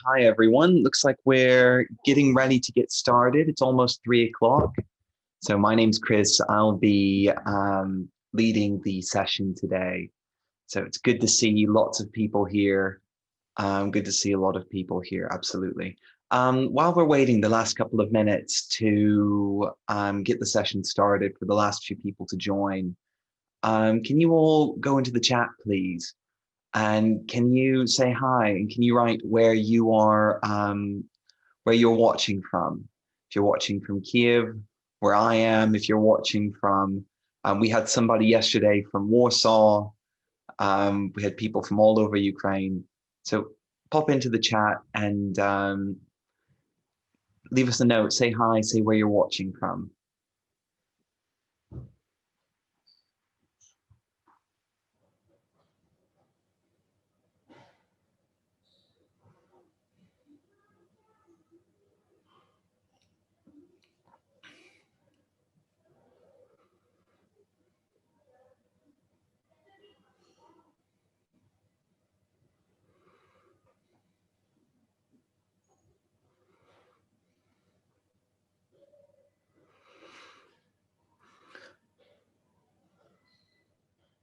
Hi, everyone. Looks like we're getting ready to get started. It's almost 3 o'clock. So my name's Chris. I'll be leading the session today. So it's good to see lots of people here. Good to see a lot of people here, absolutely. While we're waiting the last couple of minutes to get the session started for the last few people to join, can you all go into the chat, please? And can you say hi? And can you write where you are, where you're watching from? If you're watching from Kiev, where I am, if you're watching from, we had somebody yesterday from Warsaw. We had people from all over Ukraine. So pop into the chat and leave us a note. Say hi, say where you're watching from.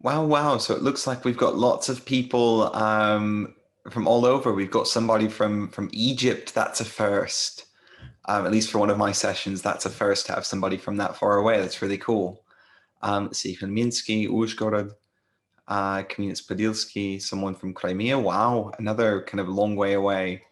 Wow. So it looks like we've got lots of people from all over. We've got somebody from Egypt. That's a first. At least for one of my sessions, that's a first to have somebody from that far away. That's really cool. Let's see, from Minsky, Uzhgorod, Kamieniec-Podilsky, someone from Crimea. Wow, another kind of long way away.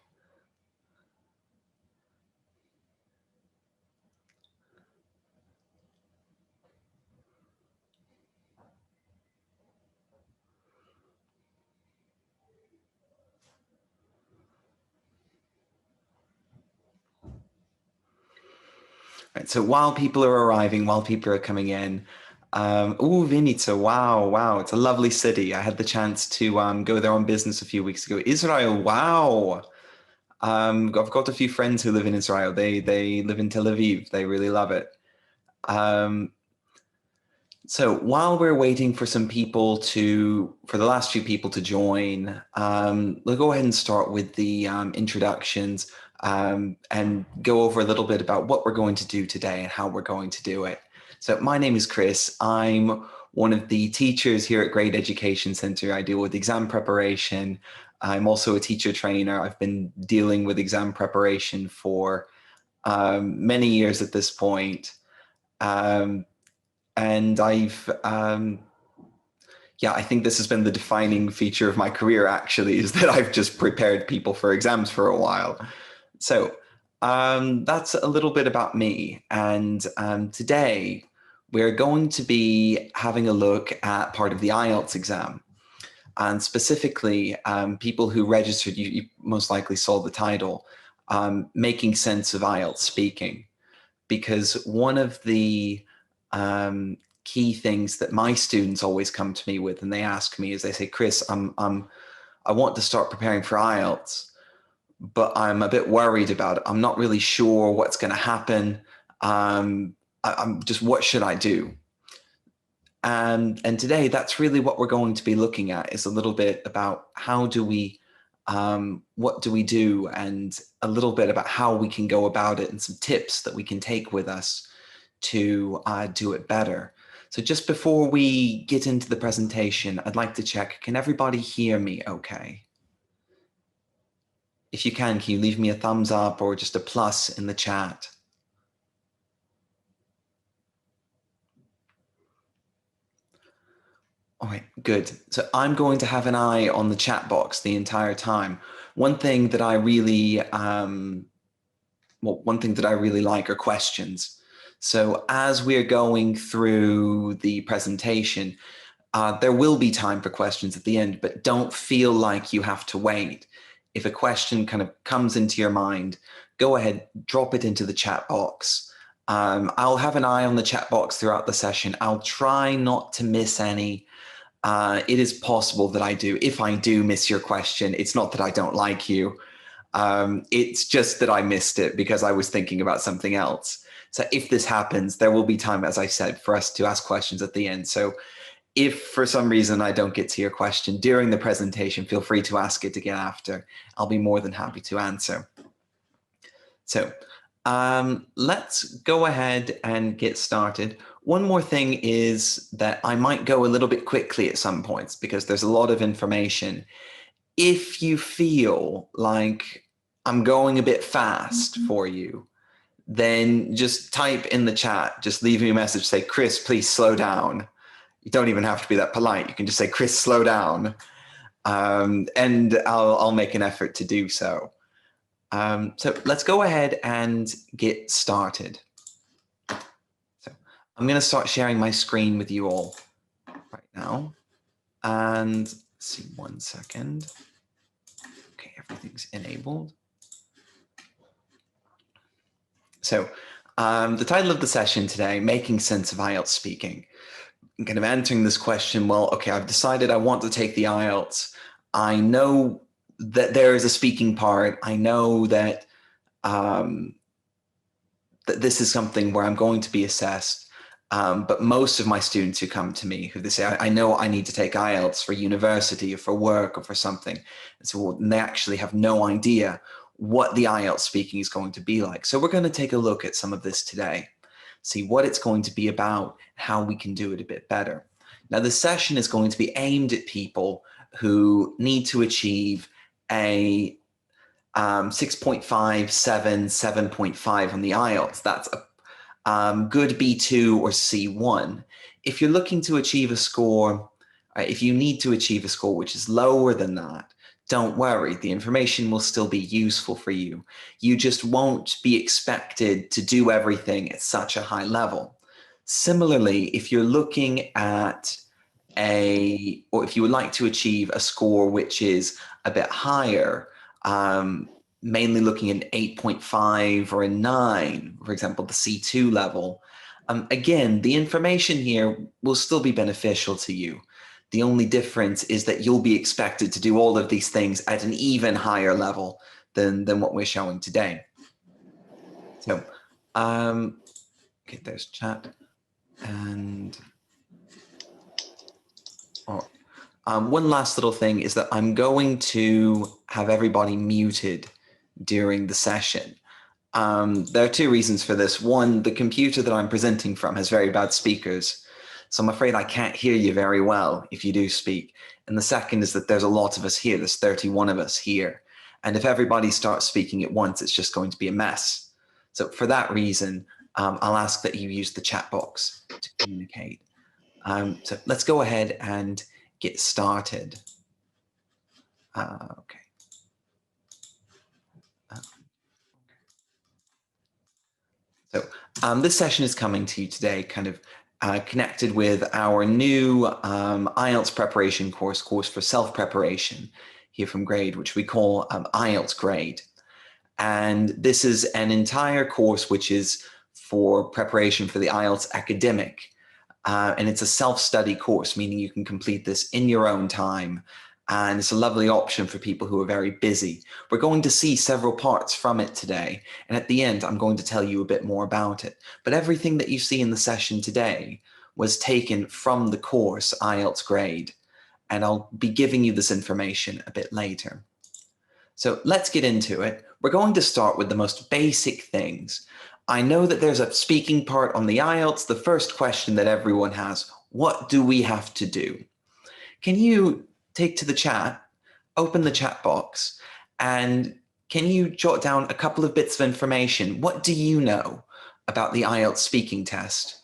Right, so while people are arriving, while people are coming in, Vinica, wow, it's a lovely city. I had the chance to go there on business a few weeks ago. Israel, wow. I've got a few friends who live in Israel. They live in Tel Aviv. They really love it. So while we're waiting for for the last few people to join, we'll go ahead and start with the introductions and go over a little bit about what we're going to do today and how we're going to do it. So my name is Chris. I'm one of the teachers here at Grade Education Center. I deal with exam preparation. I'm also a teacher trainer. I've been dealing with exam preparation for many years at this point. And I think this has been the defining feature of my career, actually, is that I've just prepared people for exams for a while. So that's a little bit about me. And today we're going to be having a look at part of the IELTS exam. And specifically, people who registered, you most likely saw the title, Making Sense of IELTS Speaking. Because one of the key things that my students always come to me with, and they ask me, is they say, Chris, I want to start preparing for IELTS, but I'm a bit worried about it. I'm not really sure what's going to happen. I'm just, what should I do? And today, that's really what we're going to be looking at, is a little bit about how do we, what do we do, and a little bit about how we can go about it and some tips that we can take with us to do it better. So just before we get into the presentation, I'd like to check, can everybody hear me okay? If you can you leave me a thumbs up or just a plus in the chat? All right, good. So I'm going to have an eye on the chat box the entire time. One thing that I really, one thing that I really like are questions. So as we're going through the presentation, there will be time for questions at the end, but don't feel like you have to wait. If a question kind of comes into your mind, go ahead, drop it into the chat box. I'll have an eye on the chat box throughout the session. I'll try not to miss any. It is possible that I do. If I do miss your question, it's not that I don't like you. It's just that I missed it because I was thinking about something else. So if this happens, there will be time, as I said, for us to ask questions at the end. So If for some reason I don't get to your question during the presentation, feel free to ask it again after. I'll be more than happy to answer. So let's go ahead and get started. One more thing is that I might go a little bit quickly at some points because there's a lot of information. If you feel like I'm going a bit fast for you, then just type in the chat, just leave me a message, say, Chris, please slow down. You don't even have to be that polite. You can just say, Chris, slow down. And I'll make an effort to do so. So let's go ahead and get started. So I'm going to start sharing my screen with you all right now. And let's see, 1 second. Okay, everything's enabled. So the title of the session today, Making Sense of IELTS Speaking. I'm kind of answering this question, well, okay, I've decided I want to take the IELTS. I know that there is a speaking part. I know that, that this is something where I'm going to be assessed. But most of my students who come to me, who they say, I know I need to take IELTS for university or for work or for something. And so well, they actually have no idea what the IELTS speaking is going to be like. So we're going to take a look at some of this today, see what it's going to be about, how we can do it a bit better. Now, this session is going to be aimed at people who need to achieve a 6.5, 7, 7.5 on the IELTS. That's a good B2 or C1. If you're looking to achieve a score, if you need to achieve a score which is lower than that, don't worry, the information will still be useful for you. You just won't be expected to do everything at such a high level. Similarly, if you're looking at or if you would like to achieve a score which is a bit higher, mainly looking at an 8.5 or a 9, for example, the C2 level, again, the information here will still be beneficial to you. The only difference is that you'll be expected to do all of these things at an even higher level than what we're showing today. So, okay, there's chat. And one last little thing is that I'm going to have everybody muted during the session. There are two reasons for this. One, the computer that I'm presenting from has very bad speakers. So I'm afraid I can't hear you very well if you do speak. And the second is that there's a lot of us here. There's 31 of us here. And if everybody starts speaking at once, it's just going to be a mess. So for that reason, I'll ask that you use the chat box to communicate. So let's go ahead and get started. Okay. So this session is coming to you today kind of connected with our new IELTS preparation course for self-preparation here from Grade, which we call IELTS Grade. And this is an entire course which is for preparation for the IELTS academic. And it's a self-study course, meaning you can complete this in your own time. And it's a lovely option for people who are very busy. We're going to see several parts from it today. And at the end, I'm going to tell you a bit more about it. But everything that you see in the session today was taken from the course IELTS Grade. And I'll be giving you this information a bit later. So let's get into it. We're going to start with the most basic things. I know that there's a speaking part on the IELTS. The first question that everyone has, what do we have to do? Can you take to the chat, open the chat box, and can you jot down a couple of bits of information? What do you know about the IELTS speaking test?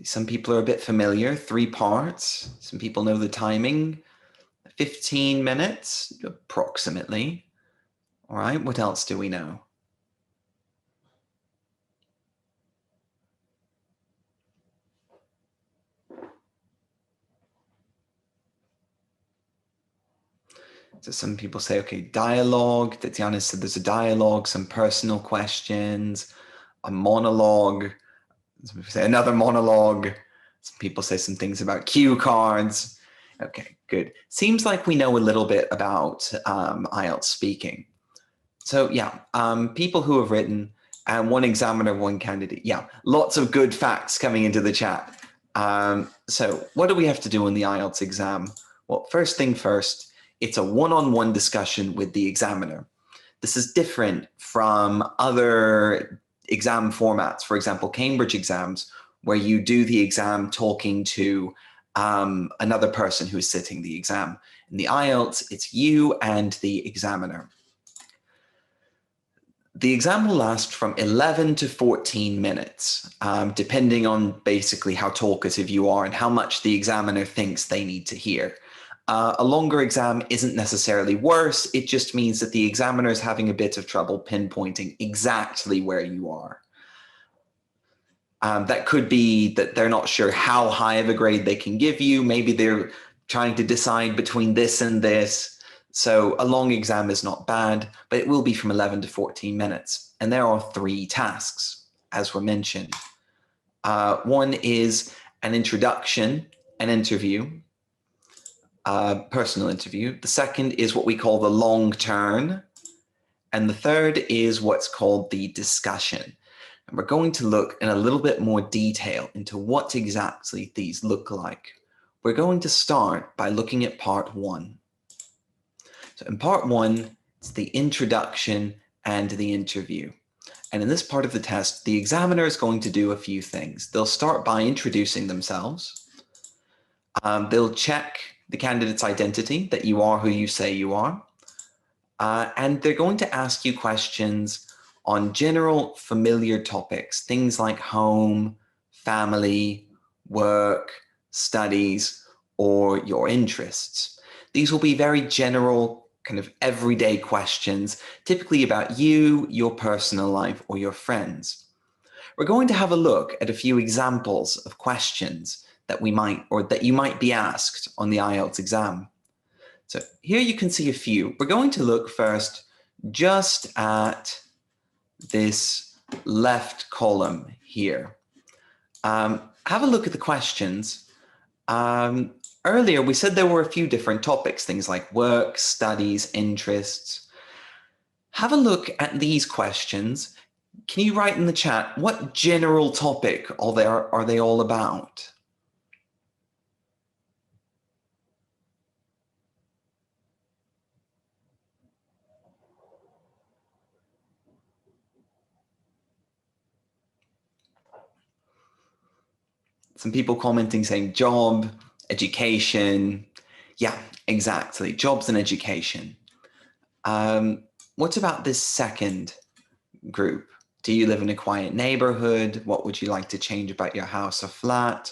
Some people are a bit familiar, 3 parts. Some people know the timing, 15 minutes, approximately. All right, what else do we know? So some people say, okay, dialogue. Tatiana said there's a dialogue, some personal questions, a monologue. Some people say another monologue. Some people say some things about cue cards. Okay, good. Seems like we know a little bit about IELTS speaking. So yeah, people who have written, and one examiner, one candidate. Yeah, lots of good facts coming into the chat. So what do we have to do in the IELTS exam? Well, first thing first, it's a one-on-one discussion with the examiner. This is different from other exam formats, for example, Cambridge exams, where you do the exam talking to another person who is sitting the exam. In the IELTS, it's you and the examiner. The exam will last from 11 to 14 minutes, depending on basically how talkative you are and how much the examiner thinks they need to hear. A longer exam isn't necessarily worse. It just means that the examiner is having a bit of trouble pinpointing exactly where you are. That could be that they're not sure how high of a grade they can give you. Maybe they're trying to decide between this and this. So a long exam is not bad, but it will be from 11 to 14 minutes. And there are 3 tasks, as were mentioned. One is an introduction, an interview, personal interview. The second is what we call the long turn. And the third is what's called the discussion. And we're going to look in a little bit more detail into what exactly these look like. We're going to start by looking at part 1. So in part 1, it's the introduction and the interview. And in this part of the test, the examiner is going to do a few things. They'll start by introducing themselves. They'll check the candidate's identity, that you are who you say you are. And they're going to ask you questions on general familiar topics, things like home, family, work, studies, or your interests. These will be very general, kind of everyday questions, typically about you, your personal life, or your friends. We're going to have a look at a few examples of questions that we might, or that you might be asked on the IELTS exam. So here you can see a few. We're going to look first just at this left column here. Have a look at the questions. Earlier, we said there were a few different topics, things like work, studies, interests. Have a look at these questions. Can you write in the chat, what general topic are they all about? Some people commenting saying job, education. Yeah, exactly. Jobs and education. What about this second group? Do you live in a quiet neighborhood? What would you like to change about your house or flat?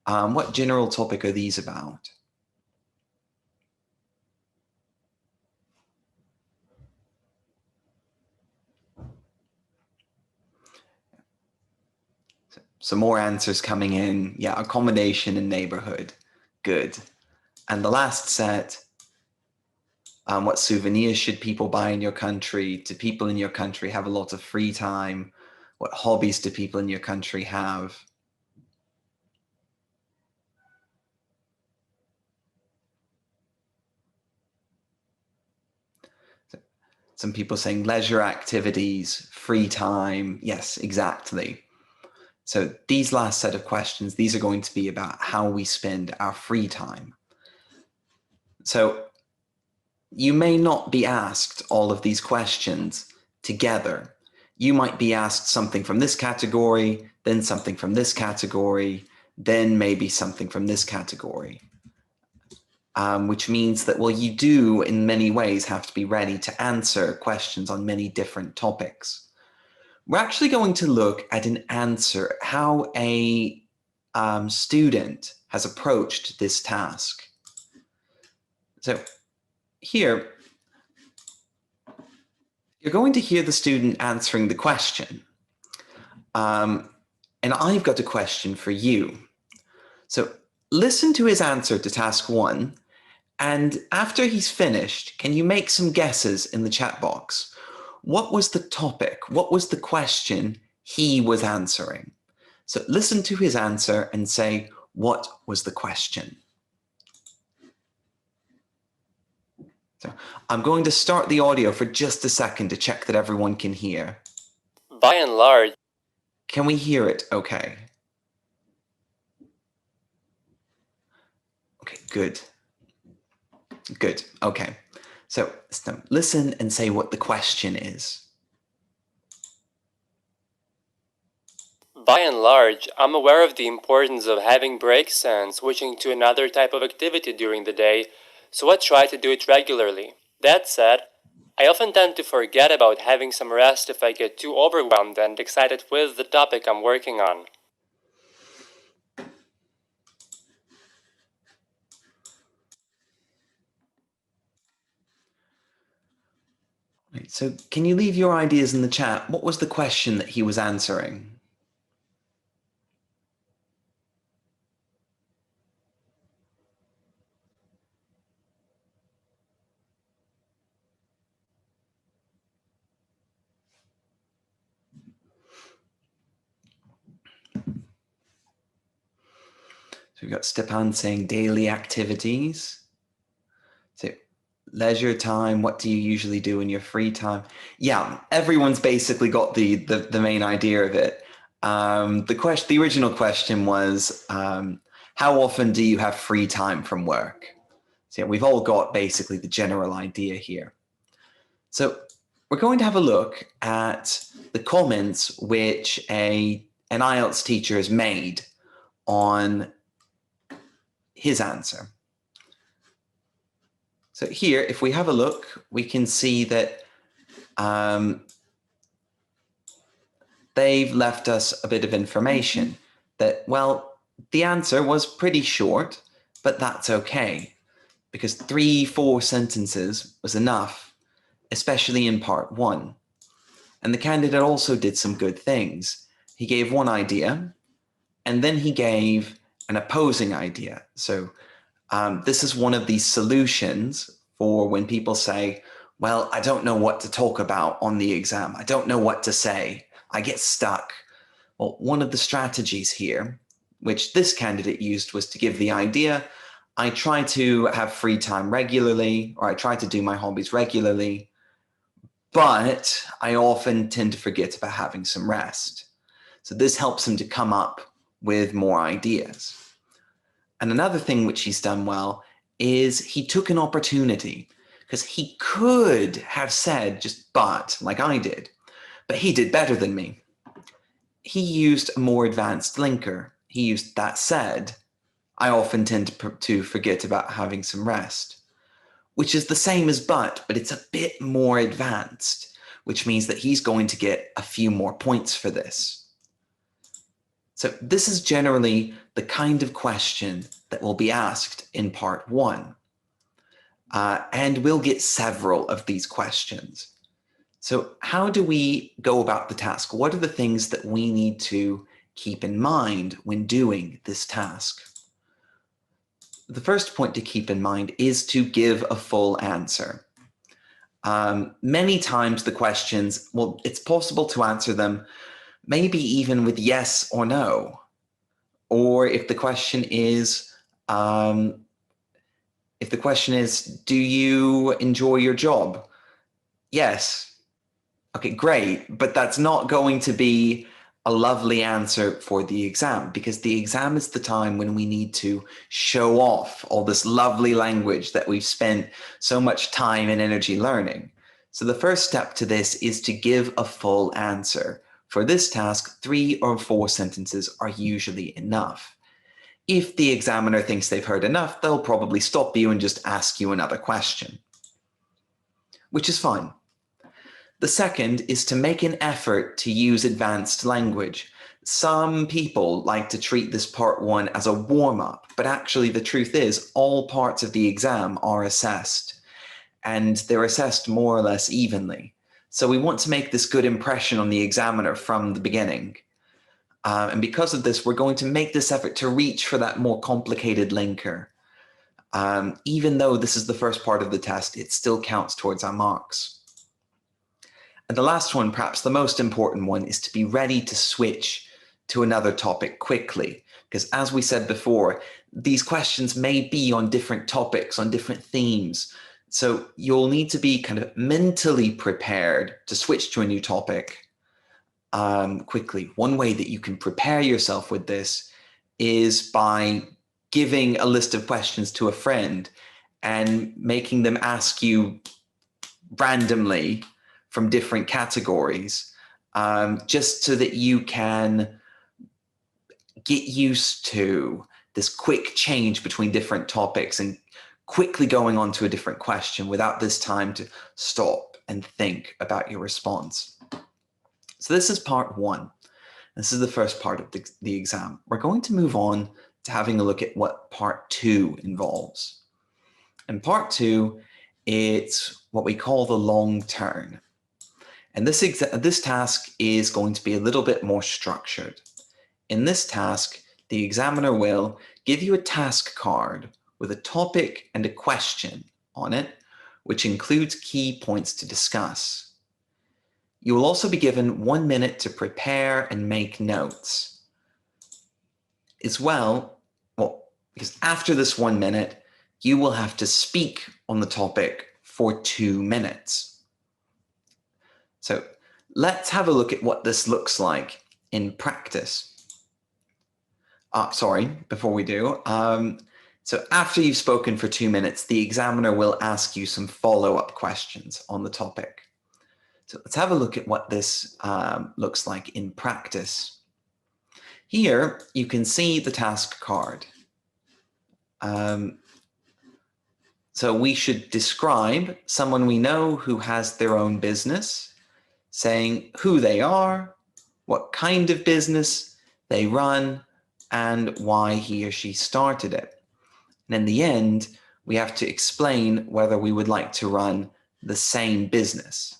What general topic are these about? Some more answers coming in. Yeah, accommodation and neighborhood. Good. And the last set, what souvenirs should people buy in your country? Do people in your country have a lot of free time? What hobbies do people in your country have? Some people saying leisure activities, free time. Yes, exactly. So these last set of questions, these are going to be about how we spend our free time. So you may not be asked all of these questions together. You might be asked something from this category, then something from this category, then maybe something from this category. Which means that, well, you do in many ways have to be ready to answer questions on many different topics. We're actually going to look at an answer, how a student has approached this task. So here, you're going to hear the student answering the question. And I've got a question for you. So listen to his answer to task 1. And after he's finished, can you make some guesses in the chat box? What was the topic? What was the question he was answering? So listen to his answer and say, what was the question? So I'm going to start the audio for just a second to check that everyone can hear. By and large. Can we hear it okay? Okay, good. Good, okay. So listen and say what the question is. By and large, I'm aware of the importance of having breaks and switching to another type of activity during the day, so I try to do it regularly. That said, I often tend to forget about having some rest if I get too overwhelmed and excited with the topic I'm working on. Right, so can you leave your ideas in the chat? What was the question that he was answering? So we've got Stepan saying daily activities. So leisure time, what do you usually do in your free time? Yeah, everyone's basically got the main idea of it. The original question was, how often do you have free time from work? So yeah, we've all got basically the general idea here. So we're going to have a look at the comments which an IELTS teacher has made on his answer. So here, if we have a look, we can see that they've left us a bit of information that, well, the answer was pretty short, but that's okay, because 3-4 sentences was enough, especially in part 1. And the candidate also did some good things. He gave one idea, and then he gave an opposing idea. So this is one of these solutions for when people say, well, I don't know what to talk about on the exam. I don't know what to say. I get stuck. Well, one of the strategies here, which this candidate used, was to give the idea, I try to have free time regularly, or I try to do my hobbies regularly, but I often tend to forget about having some rest. So this helps him to come up with more ideas. And another thing which he's done well is he took an opportunity, because he could have said just but, like I did, but he did better than me. He used a more advanced linker. He used that said, I often tend to forget about having some rest, which is the same as but it's a bit more advanced, which means that he's going to get a few more points for this. So this is generally the kind of question that will be asked in part 1. And we'll get several of these questions. So how do we go about the task? What are the things that we need to keep in mind when doing this task? The first point to keep in mind is to give a full answer. Many times the questions, well, it's possible to answer them maybe even with yes or no. Or if the question is, do you enjoy your job? Yes. Okay, great. But that's not going to be a lovely answer for the exam, because the exam is the time when we need to show off all this lovely language that we've spent so much time and energy learning. So the first step to this is to give a full answer. For this task, 3 or 4 sentences are usually enough. If the examiner thinks they've heard enough, they'll probably stop you and just ask you another question, which is fine. The second is to make an effort to use advanced language. Some people like to treat this part 1 as a warm-up, but actually the truth is all parts of the exam are assessed, and they're assessed more or less evenly. So we want to make this good impression on the examiner from the beginning. And because of this, we're going to make this effort to reach for that more complicated linker. Even though this is the first part of the test, it still counts towards our marks. And the last one, perhaps the most important one, is to be ready to switch to another topic quickly. Because as we said before, these questions may be on different topics, on different themes. So you'll need to be kind of mentally prepared to switch to a new topic quickly. One way that you can prepare yourself with this is by giving a list of questions to a friend and making them ask you randomly from different categories, just so that you can get used to this quick change between different topics and quickly going on to a different question without this time to stop and think about your response. So this is part one. This is the first part of the exam. We're going to move on to having a look at what part two involves. In part two, it's what we call the long turn. And this task is going to be a little bit more structured. In this task, the examiner will give you a task card with a topic and a question on it, which includes key points to discuss. You will also be given 1 minute to prepare and make notes. As well, because after this 1 minute, you will have to speak on the topic for 2 minutes. So let's have a look at what this looks like in practice. Before we do. So after you've spoken for 2 minutes, the examiner will ask you some follow-up questions on the topic. So let's have a look at what this looks like in practice. Here, you can see the task card. So we should describe someone we know who has their own business, saying who they are, what kind of business they run, and why he or she started it. And in the end, we have to explain whether we would like to run the same business.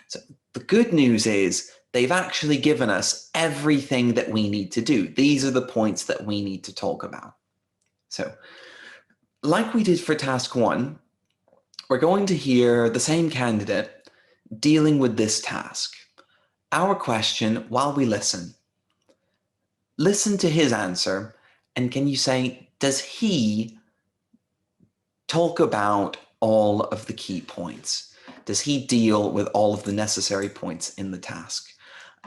So the good news is they've actually given us everything that we need to do. These are the points that we need to talk about. So like we did for task one, we're going to hear the same candidate dealing with this task. Our question while we listen. Listen to his answer, and can you say, does he talk about all of the key points? Does he deal with all of the necessary points in the task?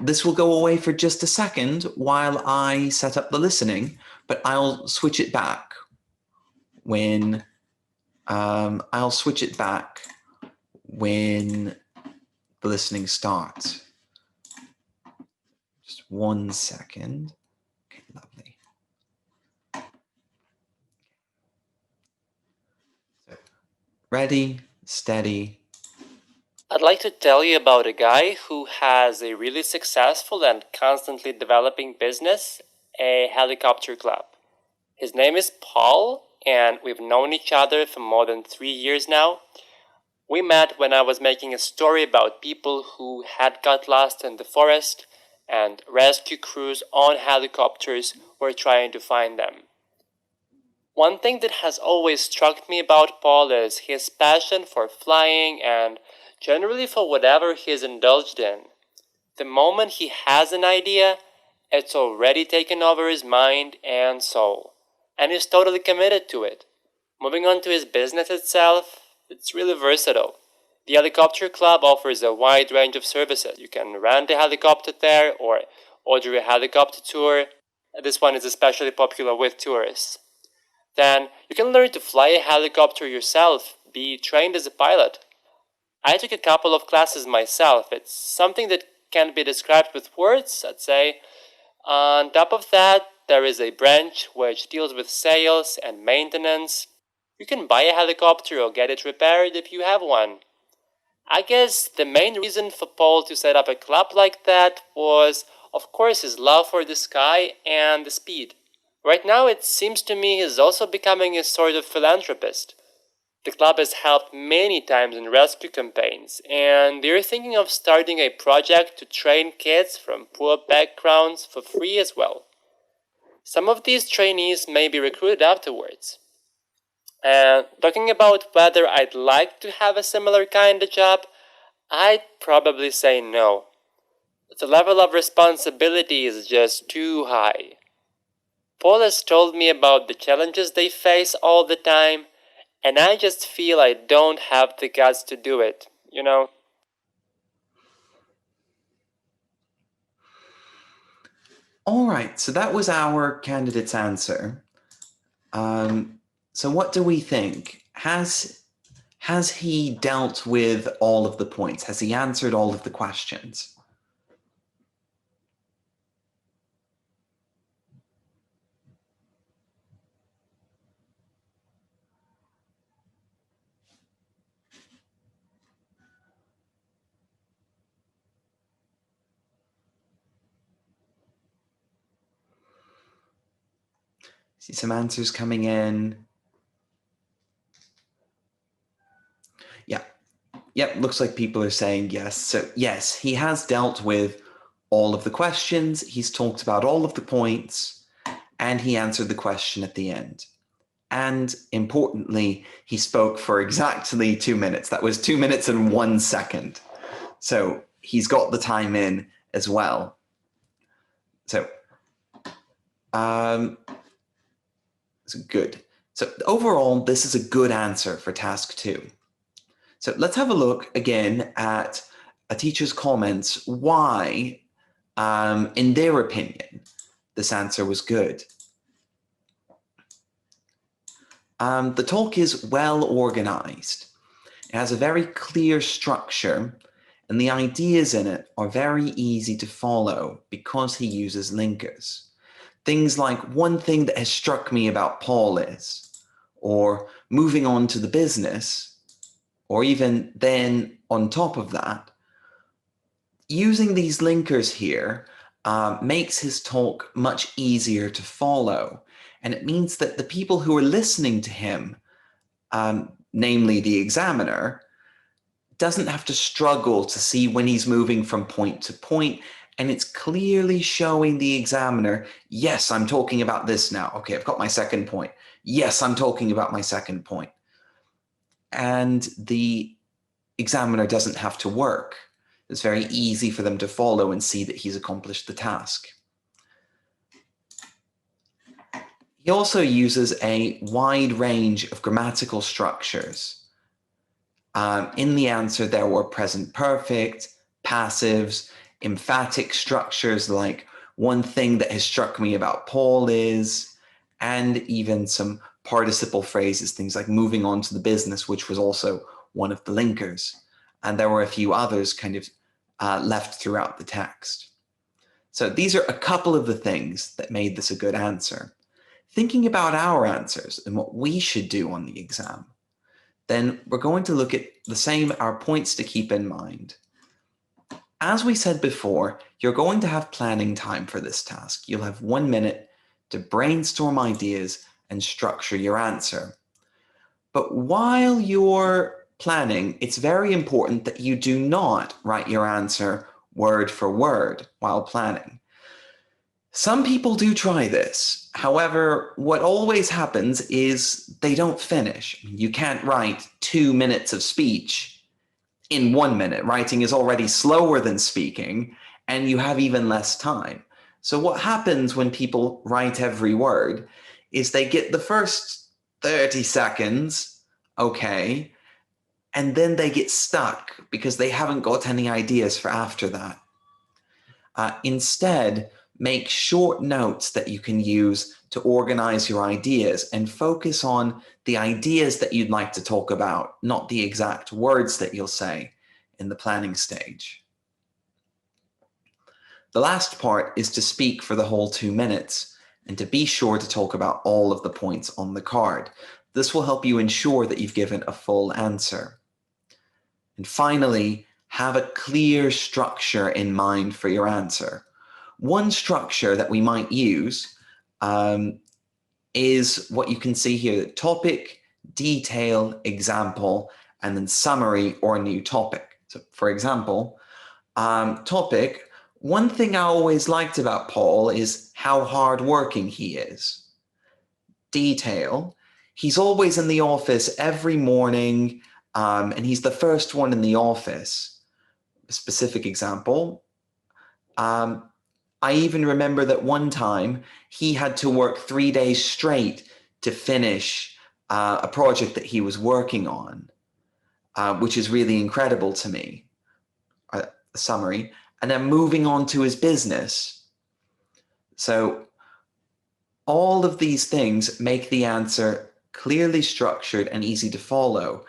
This will go away for just a second while I set up the listening, but I'll switch it back when the listening starts. Just 1 second. Okay, lovely. So, ready, steady. I'd like to tell you about a guy who has a really successful and constantly developing business, a helicopter club. His name is Paul, and we've known each other for more than 3 years now. We met when I was making a story about people who had got lost in the forest, and rescue crews on helicopters were trying to find them. One thing that has always struck me about Paul is his passion for flying and generally for whatever he is indulged in. The moment he has an idea, it's already taken over his mind and soul, and he's totally committed to it. Moving on to his business itself, it's really versatile. The helicopter club offers a wide range of services. You can rent a helicopter there or order a helicopter tour. This one is especially popular with tourists. Then you can learn to fly a helicopter yourself, be trained as a pilot. I took a couple of classes myself. It's something that can't be described with words, I'd say. On top of that, there is a branch which deals with sales and maintenance. You can buy a helicopter or get it repaired if you have one. I guess the main reason for Paul to set up a club like that was, of course, his love for the sky and the speed. Right now, it seems to me he's also becoming a sort of philanthropist. The club has helped many times in rescue campaigns, and they're thinking of starting a project to train kids from poor backgrounds for free as well. Some of these trainees may be recruited afterwards. And talking about whether I'd like to have a similar kind of job, I'd probably say no. The level of responsibility is just too high. Paul has told me about the challenges they face all the time, and I just feel I don't have the guts to do it, you know? All right, so that was our candidate's answer. So what do we think? Has he dealt with all of the points? Has he answered all of the questions? See some answers coming in. Yeah. Yep, looks like people are saying yes. So yes, he has dealt with all of the questions. He's talked about all of the points, and he answered the question at the end. And importantly, he spoke for exactly 2 minutes. That was 2 minutes and 1 second. So he's got the time in as well. So, good. So overall, this is a good answer for task 2. So let's have a look again at a teacher's comments why, in their opinion, this answer was good. The talk is well organized. It has a very clear structure, and the ideas in it are very easy to follow because he uses linkers. Things like one thing that has struck me about Paul is, or moving on to the business, or even then on top of that, using these linkers here makes his talk much easier to follow. And it means that the people who are listening to him, namely the examiner, doesn't have to struggle to see when he's moving from point to point. And it's clearly showing the examiner, yes, I'm talking about this now. Okay, I've got my second point. Yes, I'm talking about my second point. And the examiner doesn't have to work. It's very easy for them to follow and see that he's accomplished the task. He also uses a wide range of grammatical structures. In the answer, there were present perfect, passives, emphatic structures like one thing that has struck me about Paul is, and even some participle phrases, things like moving on to the business, which was also one of the linkers. And there were a few others kind of left throughout the text. So these are a couple of the things that made this a good answer. Thinking about our answers and what we should do on the exam, then we're going to look at the same, our points to keep in mind. As we said before, you're going to have planning time for this task. You'll have 1 minute to brainstorm ideas and structure your answer. But while you're planning, it's very important that you do not write your answer word for word while planning. Some people do try this. However, what always happens is they don't finish. You can't write 2 minutes of speech in 1 minute. Writing is already slower than speaking, and you have even less time. So what happens when people write every word is they get the first 30 seconds, okay, and then they get stuck because they haven't got any ideas for after that. Instead, make short notes that you can use to organize your ideas and focus on the ideas that you'd like to talk about, not the exact words that you'll say in the planning stage. The last part is to speak for the whole 2 minutes and to be sure to talk about all of the points on the card. This will help you ensure that you've given a full answer. And finally, have a clear structure in mind for your answer. One structure that we might use is what you can see here: topic, detail, example, and then summary or new topic. So for example, topic, one thing I always liked about Paul is how hardworking he is. Detail, he's always in the office every morning, and he's the first one in the office. A specific example, I even remember that one time he had to work 3 days straight to finish a project that he was working on, which is really incredible to me, a summary, and then moving on to his business. So all of these things make the answer clearly structured and easy to follow.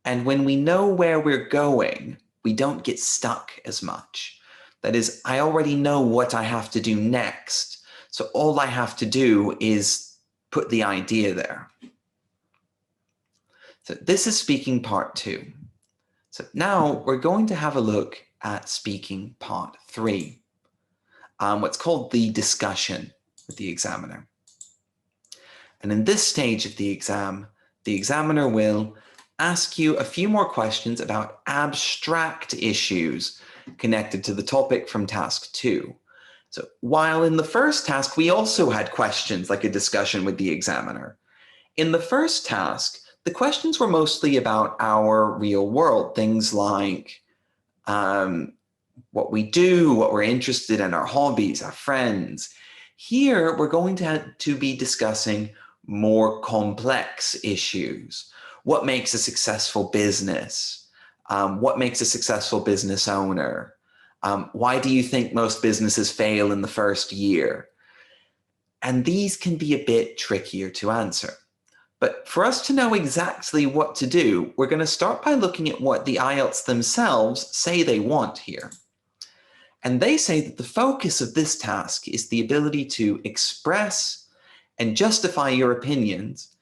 And when we know where we're going, we don't get stuck as much. That is, I already know what I have to do next. So all I have to do is put the idea there. So this is speaking part 2. So now we're going to have a look at speaking part 3, what's called the discussion with the examiner. And in this stage of the exam, the examiner will ask you a few more questions about abstract issues connected to the topic from task 2. So while in the first task, we also had questions like a discussion with the examiner. In the first task, the questions were mostly about our real world, things like what we do, what we're interested in, our hobbies, our friends. Here, we're going to be discussing more complex issues. What makes a successful business? What makes a successful business owner? Why do you think most businesses fail in the first year? And these can be a bit trickier to answer. But for us to know exactly what to do, we're going to start by looking at what the IELTS themselves say they want here. And they say that the focus of this task is the ability to express and justify your opinions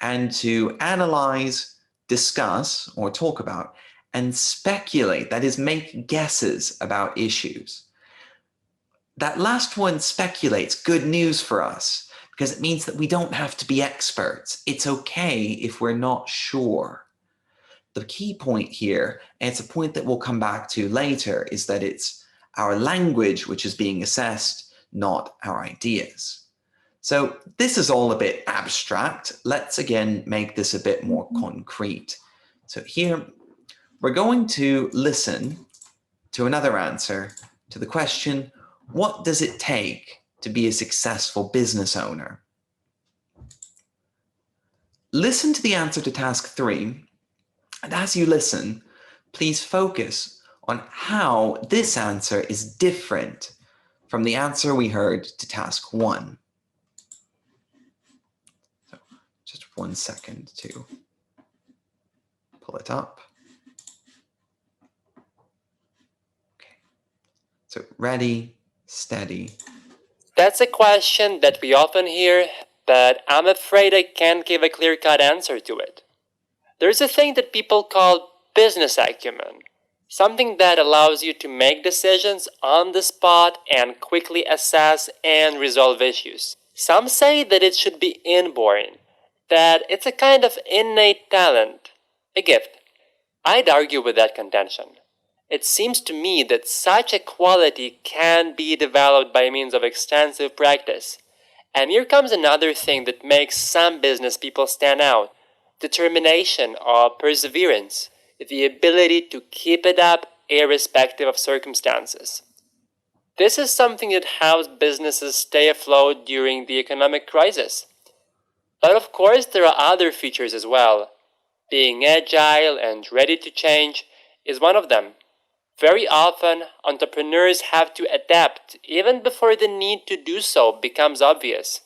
and to analyze, discuss, or talk about, and speculate, that is, make guesses about issues. That last one, speculates, good news for us, because it means that we don't have to be experts. It's okay if we're not sure. The key point here, and it's a point that we'll come back to later, is that it's our language which is being assessed, not our ideas. So this is all a bit abstract. Let's again make this a bit more concrete. So here, we're going to listen to another answer to the question, what does it take to be a successful business owner? Listen to the answer to task 3, and as you listen, please focus on how this answer is different from the answer we heard to task 1. So just 1 second to pull it up. Okay. So ready, steady. That's a question that we often hear, but I'm afraid I can't give a clear-cut answer to it. There's a thing that people call business acumen, something that allows you to make decisions on the spot and quickly assess and resolve issues. Some say that it should be inborn, that it's a kind of innate talent, a gift. I'd argue with that contention. It seems to me that such a quality can be developed by means of extensive practice. And here comes another thing that makes some business people stand out: determination or perseverance, the ability to keep it up irrespective of circumstances. This is something that helps businesses stay afloat during the economic crisis. But of course, there are other features as well. Being agile and ready to change is one of them. Very often, entrepreneurs have to adapt even before the need to do so becomes obvious.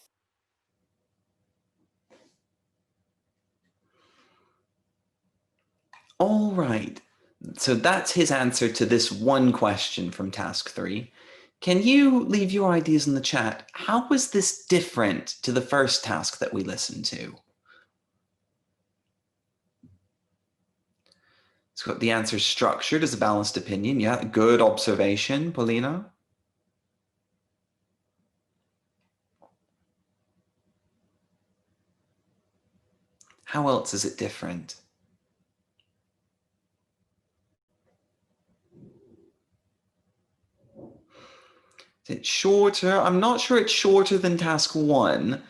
All right. So that's his answer to this one question from task 3. Can you leave your ideas in the chat? How was this different to the first task that we listened to? So the answer is structured as a balanced opinion. Yeah, good observation, Paulina. How else is it different? Is it shorter? I'm not sure it's shorter than task 1.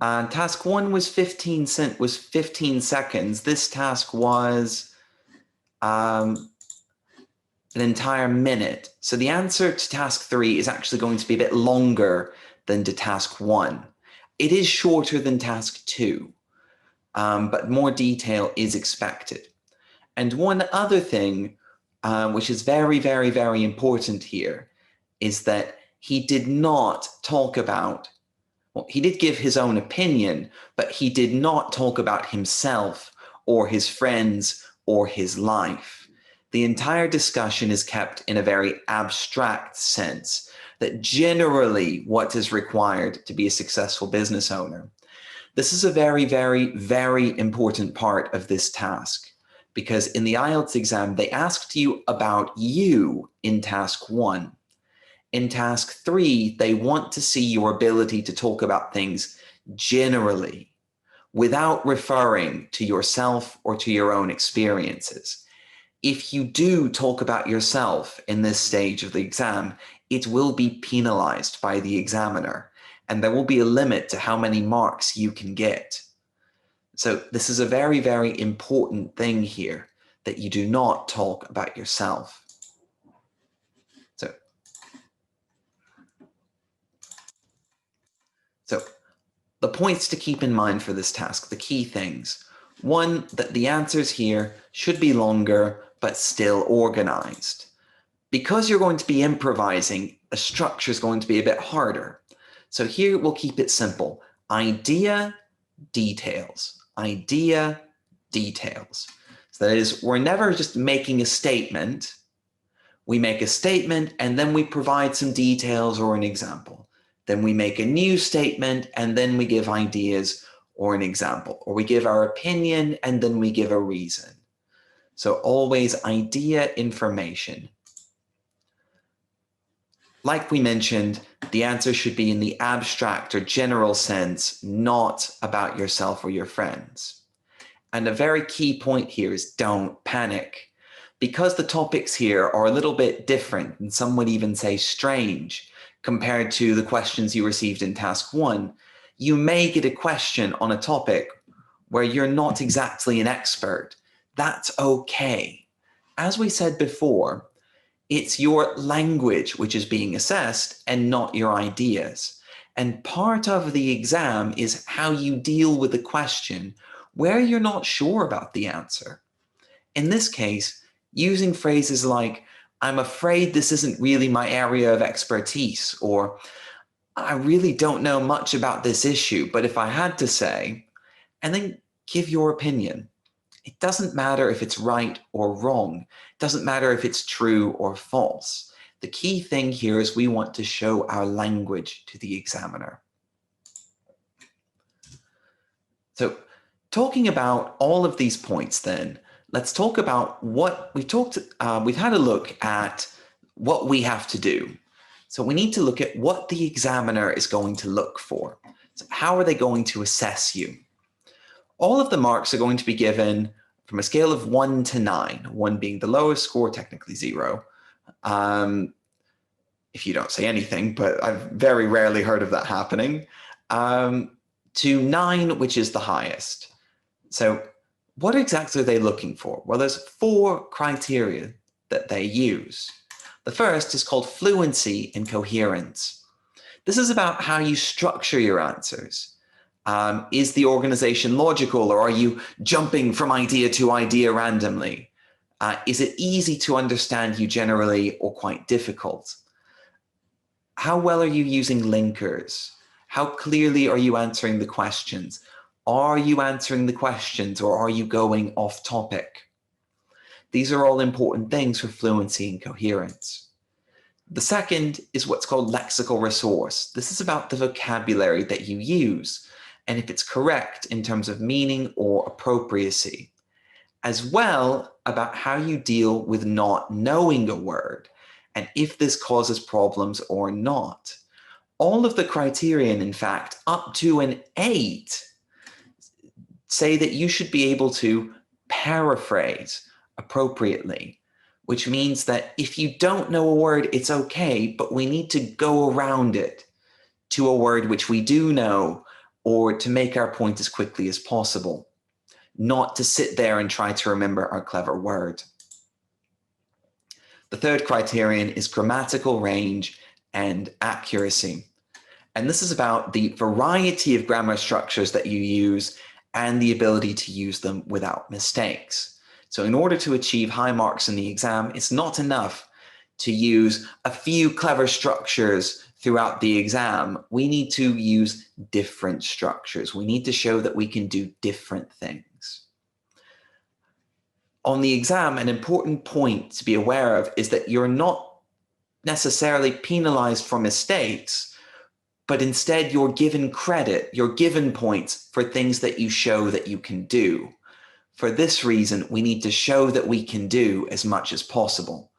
Task 1 was 15 seconds. This task was an entire minute. So the answer to task 3 is actually going to be a bit longer than to task 1. It is shorter than task 2. but more detail is expected. And one other thing, which is very, very, very important here, is that he did not talk about, well, he did give his own opinion, but he did not talk about himself or his friends or his life. The entire discussion is kept in a very abstract sense, that generally what is required to be a successful business owner. This is a very, very, very important part of this task, because in the IELTS exam, they asked you about you in task 1. In task 3, they want to see your ability to talk about things generally, without referring to yourself or to your own experiences. If you do talk about yourself in this stage of the exam, it will be penalized by the examiner, and there will be a limit to how many marks you can get. So this is a very, very important thing here, that you do not talk about yourself. So the points to keep in mind for this task, the key things. 1, that the answers here should be longer, but still organized. Because you're going to be improvising, the structure is going to be a bit harder. So here we'll keep it simple. Idea, details. Idea, details. So that is, we're never just making a statement. We make a statement and then we provide some details or an example. Then we make a new statement and then we give ideas or an example, or we give our opinion and then we give a reason. So always idea, information. Like we mentioned, the answer should be in the abstract or general sense, not about yourself or your friends. And a very key point here is don't panic. Because the topics here are a little bit different, and some would even say strange, compared to the questions you received in task 1, you may get a question on a topic where you're not exactly an expert. That's okay. As we said before, it's your language which is being assessed and not your ideas. And part of the exam is how you deal with the question where you're not sure about the answer. In this case, using phrases like, I'm afraid this isn't really my area of expertise, or I really don't know much about this issue, but if I had to say, and then give your opinion. It doesn't matter if it's right or wrong. It doesn't matter if it's true or false. The key thing here is we want to show our language to the examiner. So talking about all of these points then, let's talk about what we've had a look at what we have to do. So we need to look at what the examiner is going to look for. So how are they going to assess you? All of the marks are going to be given from a scale of 1 to 9, 1 being the lowest score, technically 0. If you don't say anything, but I've very rarely heard of that happening, to 9, which is the highest. So what exactly are they looking for? Well, there's 4 criteria that they use. The first is called fluency and coherence. This is about how you structure your answers. Is the organization logical, or are you jumping from idea to idea randomly? Is it easy to understand you generally, or quite difficult? How well are you using linkers? How clearly are you answering the questions? Are you answering the questions, or are you going off topic? These are all important things for fluency and coherence. The second is what's called lexical resource. This is about the vocabulary that you use, and if it's correct in terms of meaning or appropriacy, as well about how you deal with not knowing a word, and if this causes problems or not. All of the criterion, in fact, up to an 8, say that you should be able to paraphrase appropriately, which means that if you don't know a word, it's okay, but we need to go around it to a word which we do know, or to make our point as quickly as possible, not to sit there and try to remember our clever word. The third criterion is grammatical range and accuracy. And this is about the variety of grammar structures that you use and the ability to use them without mistakes. So in order to achieve high marks in the exam, it's not enough to use a few clever structures throughout the exam. We need to use different structures. We need to show that we can do different things. On the exam, an important point to be aware of is that you're not necessarily penalized for mistakes, but instead you're given credit, you're given points for things that you show that you can do. For this reason, we need to show that we can do as much as possible,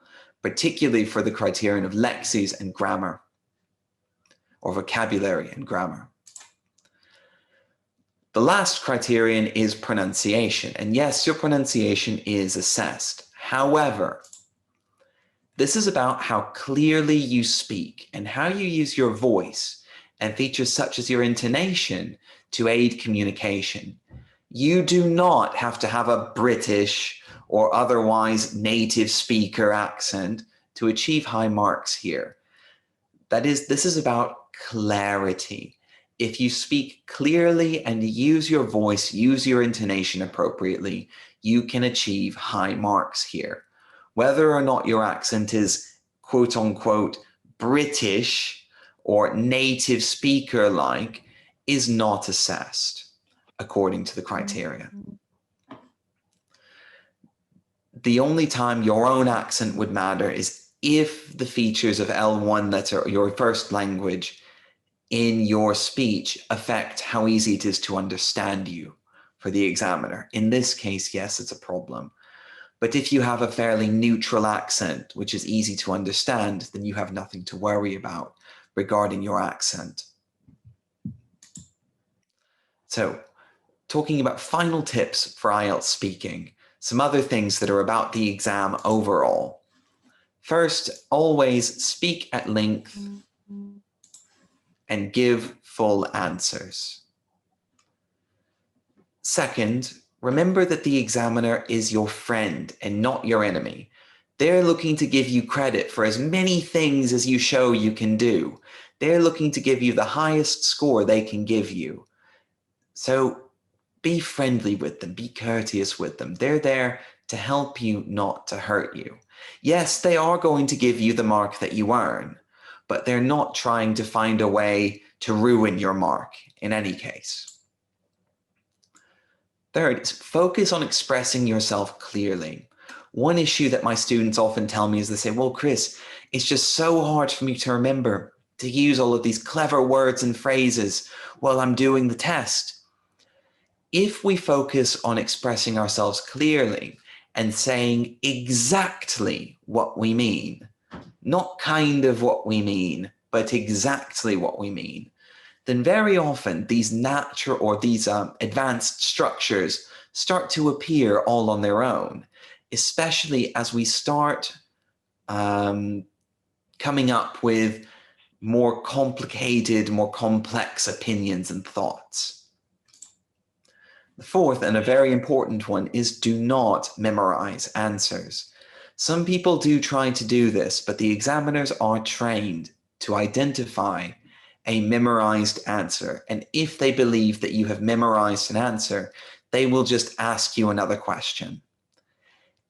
particularly for the criterion of lexis and grammar, or vocabulary and grammar. The last criterion is pronunciation. And yes, your pronunciation is assessed. However, this is about how clearly you speak and how you use your voice and features such as your intonation to aid communication. You do not have to have a British or otherwise native speaker accent to achieve high marks here. That is, this is about clarity. If you speak clearly and use your voice, use your intonation appropriately, you can achieve high marks here. Whether or not your accent is quote unquote British or native speaker like is not assessed according to the criteria. The only time your own accent would matter is if the features of L1, that are your first language, in your speech affect how easy it is to understand you for the examiner. In this case, yes, it's a problem. But if you have a fairly neutral accent, which is easy to understand, then you have nothing to worry about regarding your accent. So, talking about final tips for IELTS speaking, some other things that are about the exam overall. First, always speak at length and give full answers. Second, remember that the examiner is your friend and not your enemy. They're looking to give you credit for as many things as you show you can do. They're looking to give you the highest score they can give you. So be friendly with them, be courteous with them. They're there to help you, not to hurt you. Yes, they are going to give you the mark that you earn, but they're not trying to find a way to ruin your mark in any case. Third is focus on expressing yourself clearly. One issue that my students often tell me is they say, well, Chris, it's just so hard for me to remember to use all of these clever words and phrases while I'm doing the test. If we focus on expressing ourselves clearly and saying exactly what we mean, not kind of what we mean, but exactly what we mean, then very often these natural or these advanced structures start to appear all on their own, especially as we start coming up with more complicated, more complex opinions and thoughts. The fourth, and a very important one, is do not memorize answers. Some people do try to do this, but the examiners are trained to identify a memorized answer. And if they believe that you have memorized an answer, they will just ask you another question.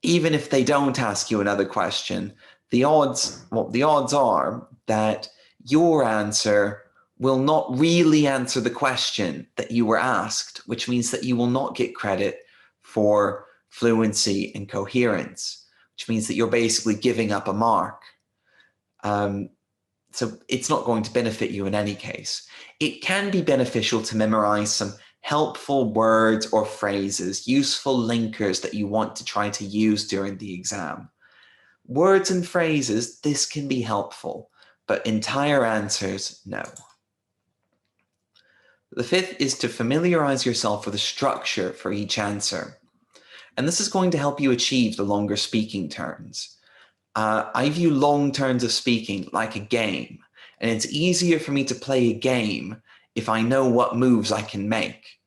Even if they don't ask you another question, the odds are that your answer will not really answer the question that you were asked, which means that you will not get credit for fluency and coherence, which means that you're basically giving up a mark. So it's not going to benefit you in any case. It can be beneficial to memorize some helpful words or phrases, useful linkers that you want to try to use during the exam. Words and phrases, this can be helpful, but entire answers, no. The fifth is to familiarize yourself with a structure for each answer. And this is going to help you achieve the longer speaking turns. I view long turns of speaking like a game, and it's easier for me to play a game if I know what moves I can make.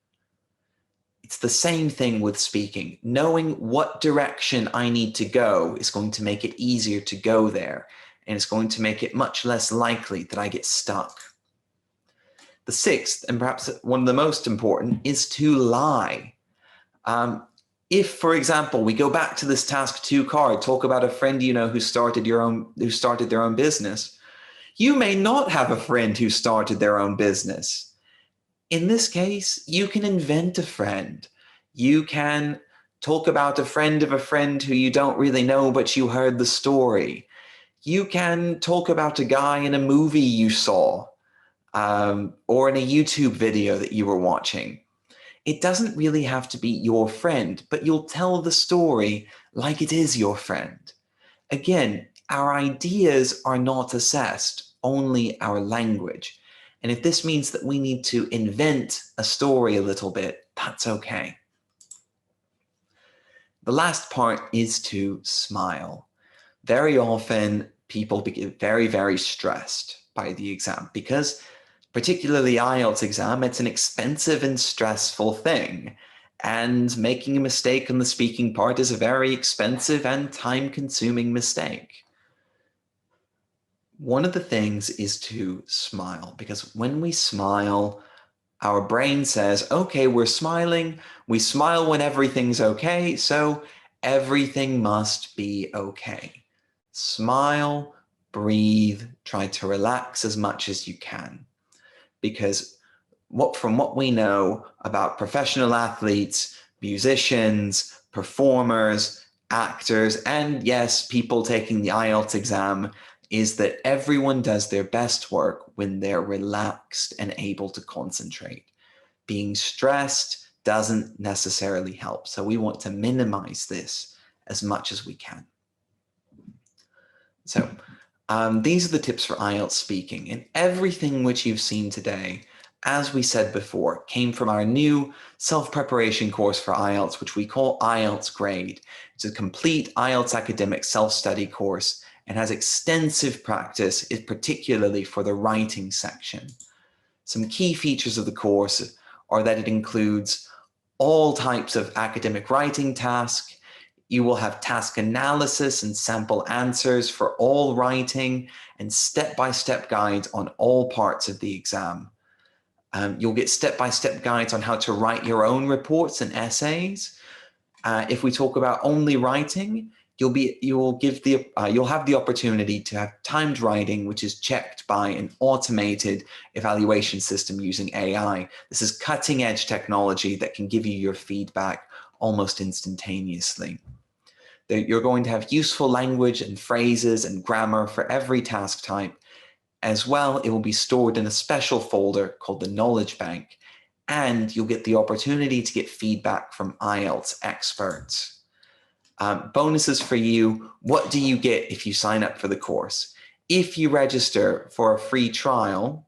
It's the same thing with speaking. Knowing what direction I need to go is going to make it easier to go there, and it's going to make it much less likely that I get stuck. The sixth, and perhaps one of the most important, is to lie. If, for example, we go back to this task 2 card, talk about a friend you know who started their own business, you may not have a friend who started their own business. In this case, you can invent a friend. You can talk about a friend of a friend who you don't really know, but you heard the story. You can talk about a guy in a movie you saw, or in a YouTube video that you were watching. It doesn't really have to be your friend, but you'll tell the story like it is your friend. Again, our ideas are not assessed, only our language. And if this means that we need to invent a story a little bit, that's okay. The last part is to smile. Very often, people get very, very stressed by the exam because, particularly IELTS exam, it's an expensive and stressful thing. And making a mistake on the speaking part is a very expensive and time-consuming mistake. One of the things is to smile, because when we smile, our brain says, okay, we're smiling. We smile when everything's okay, so everything must be okay. Smile, breathe, try to relax as much as you can. Because from what we know about professional athletes, musicians, performers, actors, and yes, people taking the IELTS exam, is that everyone does their best work when they're relaxed and able to concentrate. Being stressed doesn't necessarily help. So we want to minimize this as much as we can. So these are the tips for IELTS speaking, and everything which you've seen today, as we said before, came from our new self-preparation course for IELTS, which we call IELTS Grade. It's a complete IELTS academic self-study course and has extensive practice, particularly for the writing section. Some key features of the course are that it includes all types of academic writing tasks. You will have task analysis and sample answers for all writing and step-by-step guides on all parts of the exam. You'll get step-by-step guides on how to write your own reports and essays. If we talk about only writing, you'll have the opportunity to have timed writing, which is checked by an automated evaluation system using AI. This is cutting-edge technology that can give you your feedback almost instantaneously. You're going to have useful language and phrases and grammar for every task type. As well, it will be stored in a special folder called the Knowledge Bank, and you'll get the opportunity to get feedback from IELTS experts. Bonuses for you. What do you get if you sign up for the course? If you register for a free trial,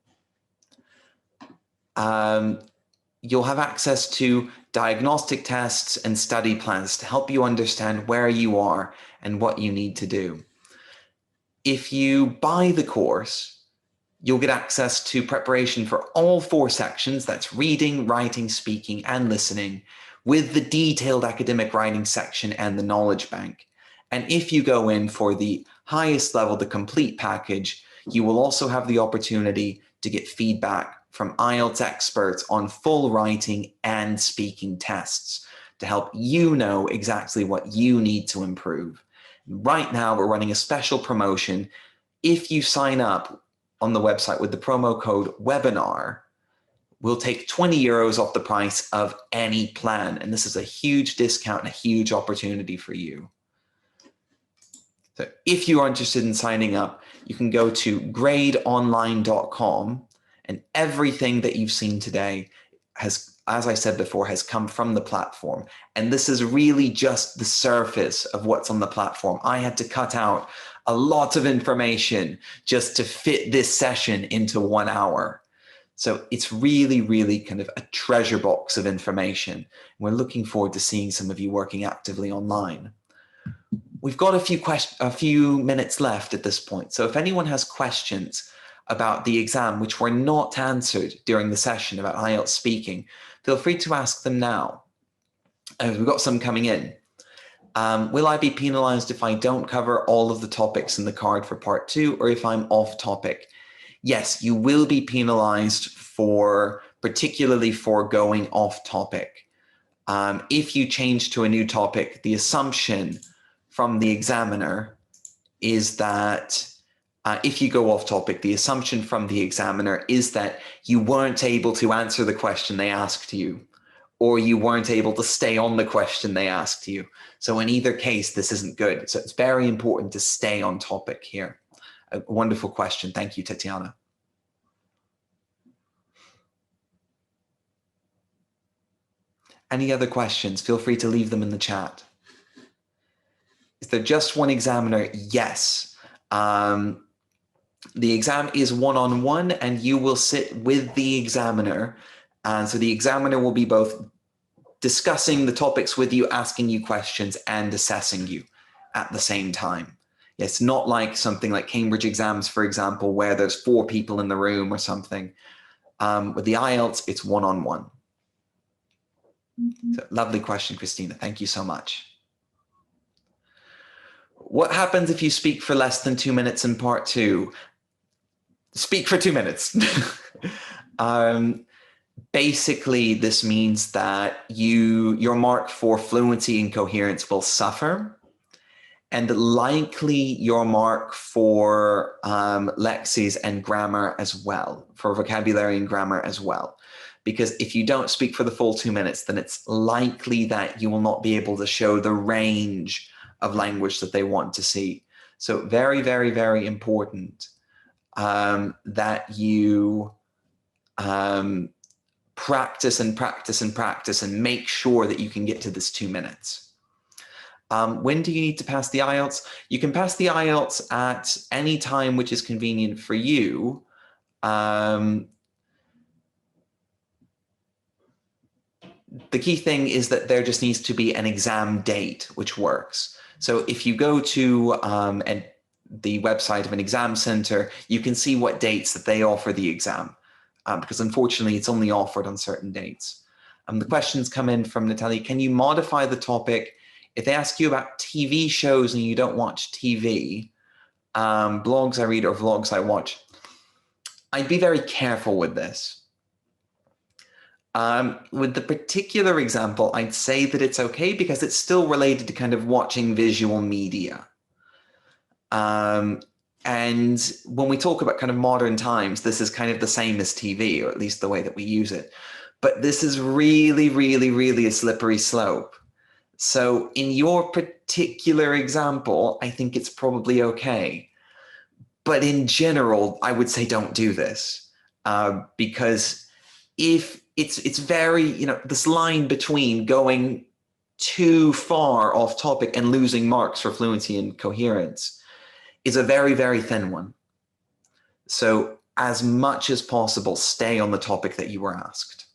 you'll have access to diagnostic tests and study plans to help you understand where you are and what you need to do. If you buy the course, you'll get access to preparation for all 4 sections. That's reading, writing, speaking, and listening, with the detailed academic writing section and the knowledge bank. And if you go in for the highest level, the complete package, you will also have the opportunity to get feedback from IELTS experts on full writing and speaking tests to help you know exactly what you need to improve. Right now, we're running a special promotion. If you sign up on the website with the promo code webinar, we'll take 20 euros off the price of any plan. And this is a huge discount and a huge opportunity for you. So if you are interested in signing up, you can go to gradeonline.com, and everything that you've seen today has, as I said before, has come from the platform. And this is really just the surface of what's on the platform. I had to cut out a lot of information just to fit this session into 1 hour. So it's really, really kind of a treasure box of information. We're looking forward to seeing some of you working actively online. We've got a few minutes left at this point. So if anyone has questions about the exam which were not answered during the session about IELTS speaking, feel free to ask them now. We've got some coming in. Will I be penalized if I don't cover all of the topics in the card for part 2, or if I'm off topic? yes, you will be penalized for, particularly for going off topic. If you change to a new topic, the assumption from the examiner is that if you go off topic, the assumption from the examiner is that you weren't able to answer the question they asked you, or you weren't able to stay on the question they asked you. So in either case, this isn't good. So it's very important to stay on topic here. A wonderful question. Thank you, Tatiana. Any other questions? Feel free to leave them in the chat. Is there just one examiner? Yes. The exam is one-on-one, and you will sit with the examiner. And so the examiner will be both discussing the topics with you, asking you questions, and assessing you at the same time. It's not like something like Cambridge exams, for example, where there's 4 people in the room or something. With the IELTS, it's one-on-one. So, lovely question, Christina. Thank you so much. What happens if you speak for less than 2 minutes in part 2? Speak for 2 minutes. Basically, this means that your mark for fluency and coherence will suffer, and likely your mark for lexis and grammar as well, for vocabulary and grammar as well. Because if you don't speak for the full 2 minutes, then it's likely that you will not be able to show the range of language that they want to see. So very, very, very important that you practice and practice and practice and make sure that you can get to this 2 minutes. When do you need to pass the IELTS? You can pass the IELTS at any time which is convenient for you. The key thing is that there just needs to be an exam date which works. So if you go to the website of an exam center, you can see what dates that they offer the exam, because unfortunately it's only offered on certain dates. The questions come in from Natalia. Can you modify the topic if they ask you about TV shows and you don't watch TV, blogs I read or vlogs I watch? I'd be very careful with this. With the particular example, I'd say that it's okay because it's still related to kind of watching visual media. And when we talk about kind of modern times, this is kind of the same as TV, or at least the way that we use it. But this is really, really, really a slippery slope. So in your particular example, I think it's probably okay. But in general, I would say don't do this, because if it's very, this line between going too far off topic and losing marks for fluency and coherence is a very, very thin one. So as much as possible, stay on the topic that you were asked.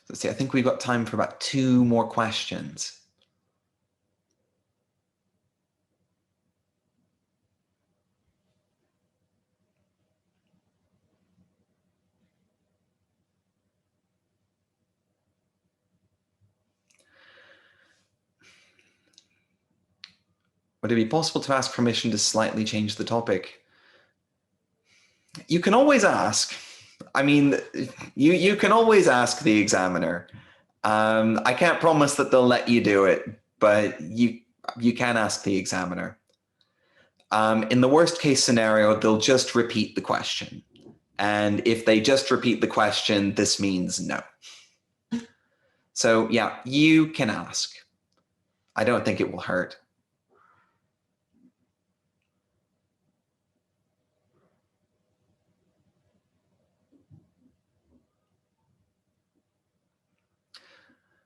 Let's see, I think we've got time for about 2 more questions. Would it be possible to ask permission to slightly change the topic? You can always ask. I mean, you can always ask the examiner. I can't promise that they'll let you do it, but you can ask the examiner. In the worst case scenario, they'll just repeat the question. And if they just repeat the question, this means no. So yeah, you can ask. I don't think it will hurt.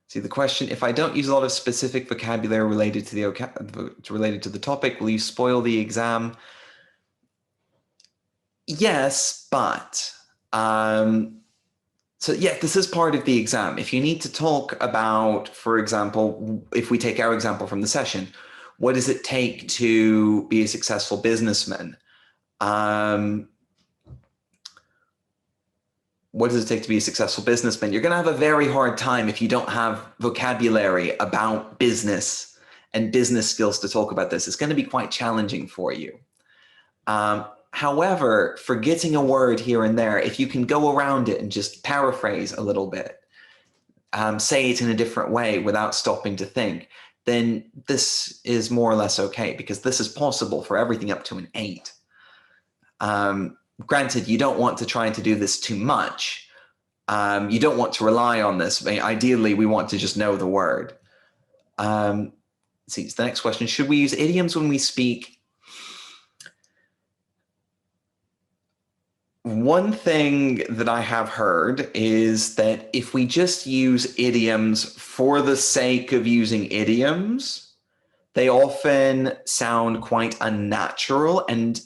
See the question, if I don't use a lot of specific vocabulary related to the topic, will you spoil the exam? Yes, but so yeah, this is part of the exam. If you need to talk about, for example, if we take our example from the session, what does it take to be a successful businessman? what does it take to be a successful businessman? You're going to have a very hard time if you don't have vocabulary about business and business skills to talk about this. It's going to be quite challenging for you. However, forgetting a word here and there, if you can go around it and just paraphrase a little bit, say it in a different way without stopping to think, then this is more or less okay, because this is possible for everything up to an 8. Granted, you don't want to try to do this too much. You don't want to rely on this. Ideally, we want to just know the word. Let's see, the next question. Should we use idioms when we speak? One thing that I have heard is that if we just use idioms for the sake of using idioms, they often sound quite unnatural and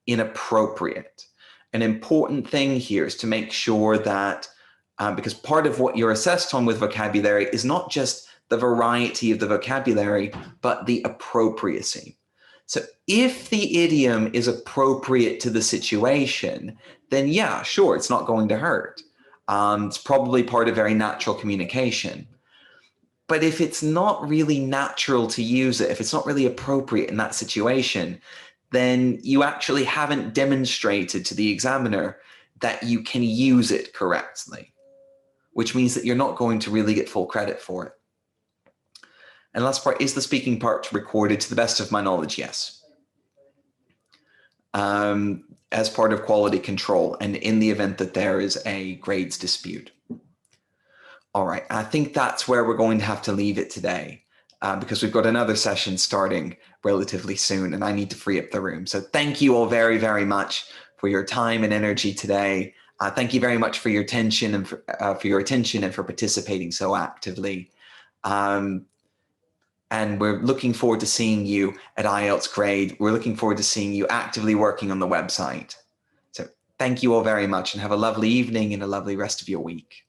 inappropriate. An important thing here is to make sure that, because part of what you're assessed on with vocabulary is not just the variety of the vocabulary, but the appropriacy. So if the idiom is appropriate to the situation, then yeah, sure, it's not going to hurt. It's probably part of very natural communication. But if it's not really natural to use it, if it's not really appropriate in that situation, then you actually haven't demonstrated to the examiner that you can use it correctly, which means that you're not going to really get full credit for it. And last part, is the speaking part recorded? To the best of my knowledge, yes. As part of quality control and in the event that there is a grades dispute. All right, I think that's where we're going to have to leave it today because we've got another session starting relatively soon and I need to free up the room. So thank you all very, very much for your time and energy today. Thank you very much for your attention and for participating so actively. And we're looking forward to seeing you at IELTS Grade. We're looking forward to seeing you actively working on the website. So thank you all very much and have a lovely evening and a lovely rest of your week.